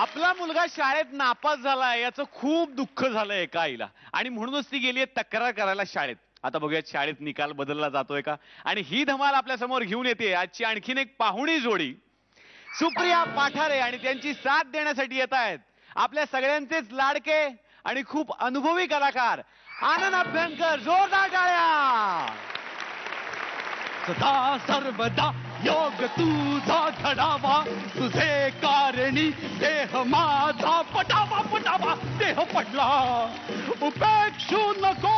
आपला मुलगा शाळेत नापास झाला याचं खूप दुःख झालं एका आईला आणि म्हणूनच ती गेली तक्रार करायला शाळेत. आता बघूयात शाळेत निकाल बदलला जातोय का. आणि ही धमाल आपल्या समोर घेऊन येते आजची आणखीन एक पाहुणी जोडी सुप्रिया पाठारे आणि त्यांची साथ देण्यासाठी येत आहेत आपल्या सगळ्यांचेच लाडके आणि खूप अनुभवी कलाकार आनंद अभ्यंकर. जोरदार टाळ्या. सदा सर्वदा योग तुझा घडावा तुझे कारणी देह माझा पटावा पटावा देह पडला उपेक्षू नको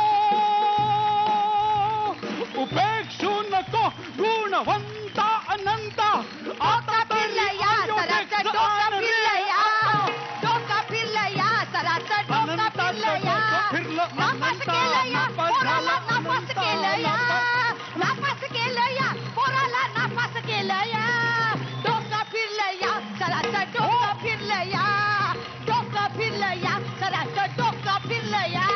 गुणवंता अनंता आता फिरलया सराचं डोकं फिरलया डोकं फिरलया सराचं डोकं फिरलया नापास केलया पोराला नापास केलया नापास केलया पोराला नापास केलया डोकं फिरलया सराचं डोकं फिरलया डोकं फिरलया सराचं डोकं फिरलया.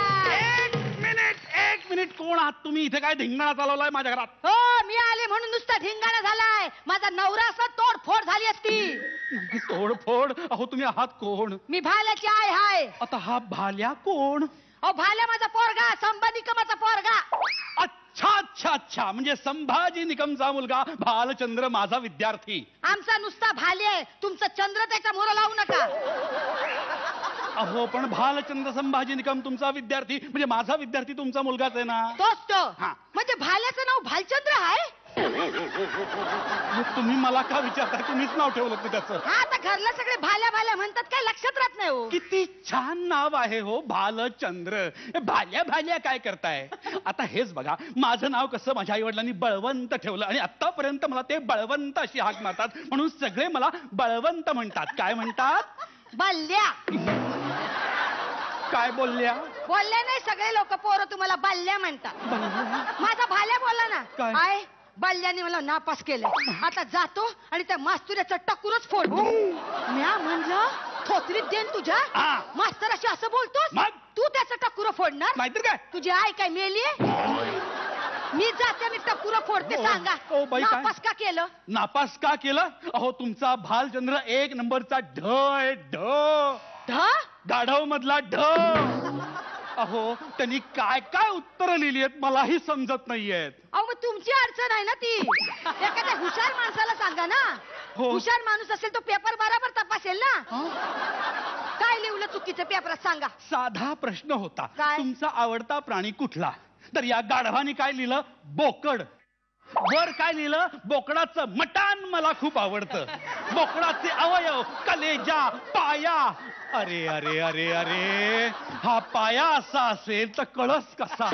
एक मिनिट कोण आहात तुम्ही? इथे काय धिंगाणा चालवलाय माझ्या घरात? हो मी आले म्हणून नुसता धिंगाणा झालाय. माझा नवरा असं तोडफोड झाली असती. तोडफोड? अहो तुम्ही आहात कोण? मी भाल्याची आय हाय. आता हा भाल्या कोण? अहो भाल्या माझा पोरगा संभाजी निकमाचा पोरगा. अच्छा अच्छा अच्छा म्हणजे संभाजी निकमचा मुलगा भालचंद्र माझा विद्यार्थी. आमचा नुसता भाले तुमचं चंद्र त्याच्या मोर लावू नका. अहो पण भालचंद्र संभाजी निकम तुमचा विद्यार्थी म्हणजे माझा विद्यार्थी तुमचा मुलगाच आहे ना? तोच तो. हा. म्हणजे भाल्याचं नाव भालचंद्र आहे. मग तुम्ही मला का विचारताय? तुम्हीच नाव ठेवलं की त्याचं. हा आता घरला सगळे भाल्या भाल्या म्हणतात काय लक्षात राहत नाही हो. किती छान नाव आहे हो भालचंद्र. भाल्या भाल्या काय करताय? आता हेच बघा माझं नाव कसं माझ्या आई वडिलांनी बळवंत ठेवलं आणि आतापर्यंत मला ते बळवंत अशी हाक मारतात म्हणून सगळे मला बळवंत म्हणतात. काय म्हणतात? बल्ल्या. काय बोलल्या? बोलल्या नाही सगळे लोक पोरं तुम्हाला बल्ल्या म्हणतात. माझा भाल्या बोलला ना काय? आय बल्ल्याने मला नापास केलं. आता जातो आणि त्या मास्तुऱ्याचं टक्कूरच फोडतो. म्या म्हणलं थोतरीत देन तुझ्या हा. मास्तर अशी असं बोलतोस मग? तू त्याचं टक्कुर फोडणार? नाहीतर काय? तुझी आई काय मेलीये? मी जाते आणि टक्कुर फोडते. सांगा ओ बाई, काय? नापास का केलं? नापास का केलं? अहो तुमचा भालचंद्र एक नंबरचा ढ आहे. ढ गाढव मधला ढ. अहो त्यांनी काय काय उत्तर लिहिली आहेत मलाही समजत नाहीयेत. अहो मग तुमची अडचण आहे ना ती. एखाद्या हुशार माणसाला सांगा ना. हो. हुशार माणूस असेल तो पेपर बरोबर तपासेल ना. काय लिहिलं चुकीचं पेपरात सांगा. साधा प्रश्न होता. काय? तुमचा आवडता प्राणी कुठला? तर या गाढवानी काय लिहिलं? बोकड. वर काय लिहिलं? बोकडाचं मटण मला खूप आवडतं. बोकडाचे अवयव कलेजा पाया. अरे अरे अरे अरे हा पाया असा असेल तर कळस कसा?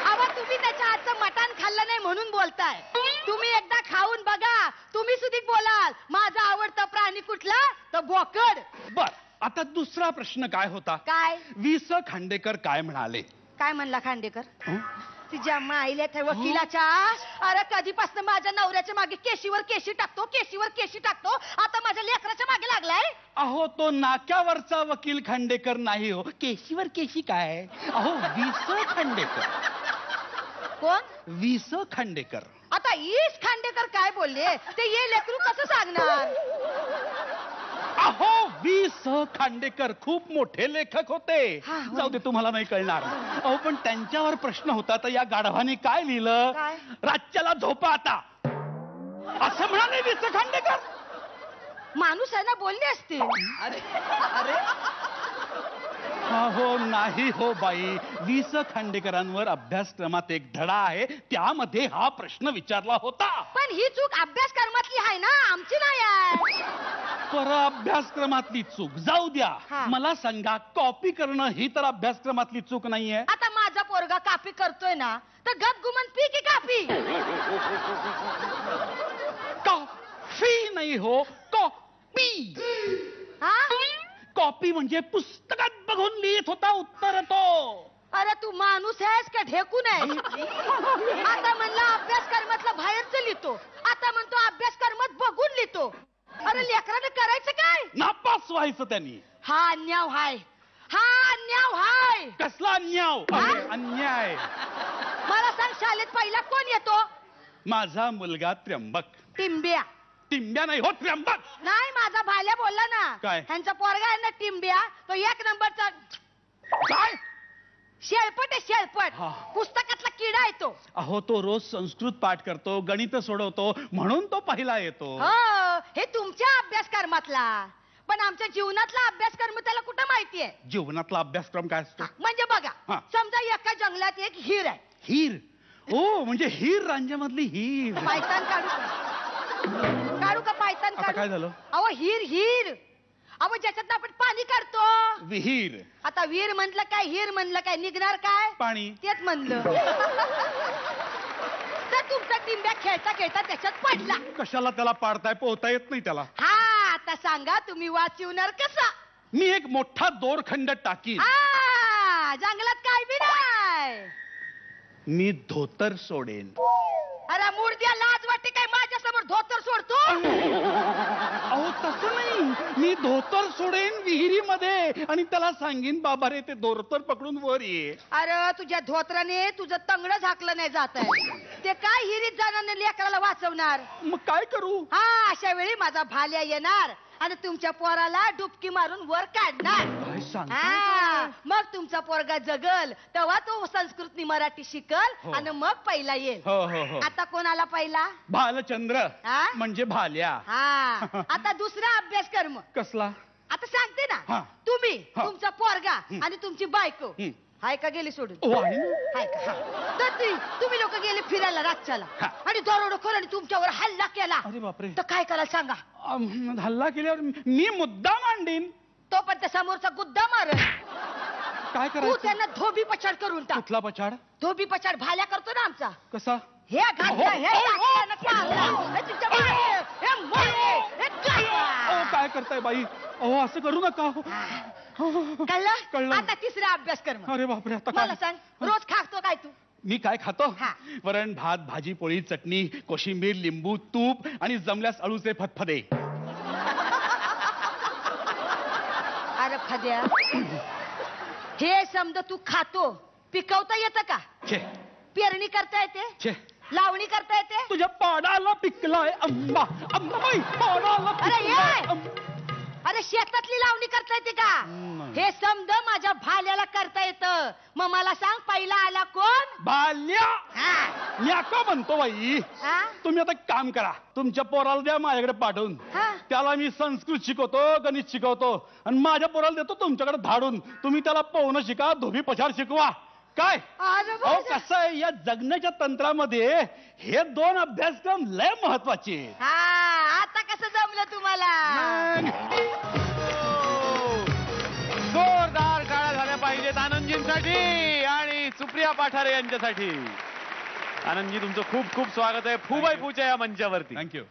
अहो तुम्ही त्याच्या हातचं मटण खाल्लं नाही म्हणून बोलताय. तुम्ही एकदा खाऊन बघा तुम्ही सुद्धा बोलाल. माझा आवडता प्राणी कुठला? तर बोकड. बर आता दुसरा प्रश्न काय होता? काय? वि.स. खांडेकर काय म्हणाले? काय म्हणला खांडेकर? तिच्या माईला त्या वकिलाच्या. अरे कधीपासून माझ्या नवऱ्याच्या मागे केशीवर केशी टाकतो केशीवर केशी टाकतो. आता माझ्या लेकराच्या मागे लागलाय. अहो तो नाक्यावरचा वकील खांडेकर नाही हो. केशीवर केशी काय? अहो वि.स. खांडेकर. कोण? वि.स. खांडेकर. आता ईश खांडेकर काय बोलले ते ये लेकरू कसं सांगणार? अहो वि.स. खांडेकर खूप मोठे लेखक होते. हा, हो. जाऊ दे तुम्हाला नाही कळणार. अहो पण त्यांच्यावर प्रश्न होता तर या गाढवाने काय लिहिलं? काय? राज्याला झोपा आता असं म्हणाले वि.स. खांडेकर. माणूस आहे ना बोलले असते. अरे अरे हो नाही हो बाई. वि.स. खांडेकरांवर अभ्यासक्रमात एक धडा आहे त्यामध्ये हा प्रश्न विचारला होता. पण ही चूक अभ्यासक्रमातली आहे ना आमची नाही आहे. पर अभ्यासक्रमातली चूक जाऊ द्या. हा. मला मला सांगा कॉपी करणं ही तर अभ्यासक्रमातली चूक नाहीये. आता माझा पोरगा कापी करतोय ना तर गप गुमान पी की कापी. कॉफी नाही हो कॉपी. हा? कॉपी म्हणजे पुस्तकात बघून लिहित होता उत्तर तो. अरे तू माणूस आहेस का ढेकून आहे? आता म्हणला अभ्यासक्रमातला बाहेरच लिहितो. आता म्हणतो अभ्यासक्रमात बघून लिहितो. अरे लेकरानं करायचं काय? नापास व्हायचं त्यांनी. हा अन्याय हाय. हा अन्याय हाय. कसला अन्याय? अरे, अन्याय. मला सांग शाळेत पहिला कोण येतो? माझा मुलगा त्र्यंबक. टिंब्या. टिंब्या नाही हो, त्र्यंबक. नाही माझा भाल्या बोलला ना. काय? ह्यांचा पोरगा आहे ना टिंब्या, तो 1 नंबरचा काय? शेळपट आहे, शेळपट. हा. पुस्तकातला किडा आहे तो. अहो तो रोज संस्कृत पाठ करतो, गणित सोडवतो, म्हणून तो पहिला येतो. हो, हे तुमच्या अभ्यासक्रमातला, पण आमच्या जीवनातला अभ्यासक्रम त्याला कुठं माहितीये? जीवनातला अभ्यासक्रम काय असतो? म्हणजे बघा, हा. समजा एका जंगलात एक हिर आहे. हीर. ओ म्हणजे हीर रांजामधली हीर. पायतान काढू का? काढू का पायतान आता काढू? काय झालं? अहो हिर हिर, अहो ज्याच्यात आपण पाणी काढतो. विहीर. आता विहीर म्हणलं काय, हिर म्हणलं काय, निघणार काय? पाणी. तेच म्हणलं. तर तुमचा टिंब्या खेळता खेळता त्याच्यात पडला. कशाला त्याला पाडताय? पोहता येत नाही त्याला. हा, आता सांगा तुम्ही वाचवणार कसा? मी एक मोठा दोरखंड टाकीन. हा, जंगलात काय बी नाही. मी धोतर सोडेन. अरे मूर्द्या, लाज वाटते काय माझ्या समोर धोतर सोडतो? अहो तसं नाही, मी धोतर सोडेन विहिरीमध्ये आणि त्याला सांगेन, बाबा रे ते धोतर पकडून वर ये. अरे तुझ्या धोत्राने तुझं तंगड झाकलं नाही जात आहे. ते काय हिरीत जाणार लेकराला वाचवणार? मग काय करू? हा, अशा वेळी माझा भाल्या येणार आणि तुमच्या पोराला डुबकी मारून वर काढणार. काय सांग? हा, मग तुमचा पोरगा जगल तेव्हा तो संस्कृतनी मराठी शिकल हो. आणि मग पहिला येईल. हो हो हो. आता कोणाला पहिला? भालचंद्र हा? म्हणजे भाल्या. हा, आता दुसरा अभ्यासक्रम. कसला? आता सांगते हा. ना. तुम्ही, हा. तुमचा पोरगा आणि तुमची बायको हं. हाय का गेली सोडून? ओ, आहे ना? हाय का? हा. तर तुम्ही लोक गेले फिरायला रातच्याला हा. आणि दरोडेखोरांनी तुमच्यावर हल्ला केला, अरे बापरे. तर काय करायला सांगा? हल्ला केल्यावर मी मुद्दा मांडीन. तो पण त्या समोरचा गुद्दा मार. काय तू करायचं? त्यांना धोबी पछाड करून टाक. कुठला पछाड? धोबी पछाड भाल्या करतो ना आमचा. कसा? हे घातलं, हे टाकलं, टाकलं, हे तुमच्या मागे, हे मोरे, हे ओ, काय? काय करताय बाई? अहो असं करू नका. कळलं? कळलं. आता तिसरा अभ्यासक्रम. अरे बापरे, आता मला काय? सांग, रोज खातो काय तू? मी काय खातो? हा. वरण भात, भाजी पोळी, चटणी, कोशिंबीर, लिंबू, तूप आणि जमल्यास अळूचे फतफदे. अरे फद्या, हे समजा तू खातो, पिकवता येतं का? छे पेरणी करता येते? छे, लावणी करता येते? तुझ्या पाडाला पिकलाय आंबा. आंबाबाई पाडाला अरे पिकलाय ये. आंबा. अरे शेतातली लावणी करता येते का? नाही. हे समजा माझ्या भाल्याला करता येतं. मग मला सांग, पहिला आला कोण? बाल्या. हा. मी का म्हणतो बाई, हा? तुम्ही आता एक काम करा, तुमच्या पोराला द्या माझ्याकडे पाठवून. हा. त्याला मी संस्कृत शिकवतो, गणित शिकवतो आणि माझ्या पोराला देतो तुमच्याकडे धाडून. तुम्ही त्याला पोहणं शिका, धोबी पछाड शिकवा. काय? अरे अहो बाबा. कसं आहे, या जगण्याच्या तंत्रामध्ये हे 2 अभ्यासक्रम लय महत्वाचे आहेत. हा, आता कसं जमलं तुम्हाला? जोरदार टाळ्या झाल्या पाहिजेत आनंदजींसाठी आणि सुप्रिया पाठारे यांच्यासाठी. आनंदजी, तुमचं खूप खूप स्वागत आहे फुबाई फूच्या या मंचावरती. थँक्यू.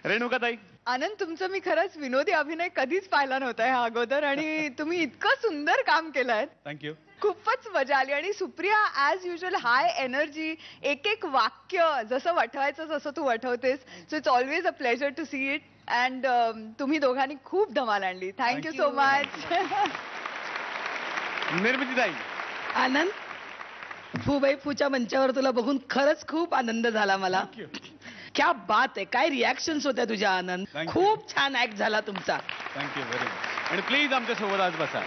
रेणुकाताई, आनंद, तुमचं मी खरंच विनोदी अभिनय कधीच पाहिला नव्हता ह्या अगोदर आणि तुम्ही इतकं सुंदर काम केलंय. थँक्यू. खूपच मजा आली. आणि Supriya as usual high energy, एक एक वाक्य जसं वठवायचं जसं तू वठवतेस. So it's always a pleasure to see it. And तुम्ही दोघांनी खूप धमाल आणली. Thank you so much. निर्मितीताई. आनंद, फुबाई फूच्या मंचावर तुला बघून खरंच खूप आनंद झाला मला. क्या बात आहे, काय रिॲक्शन्स होत्या तुझ्या आनंद. Thank you. खूप छान ऍक्ट झाला तुमचा. Thank you very much. आणि प्लीज आमच्या सोबत आज बसा.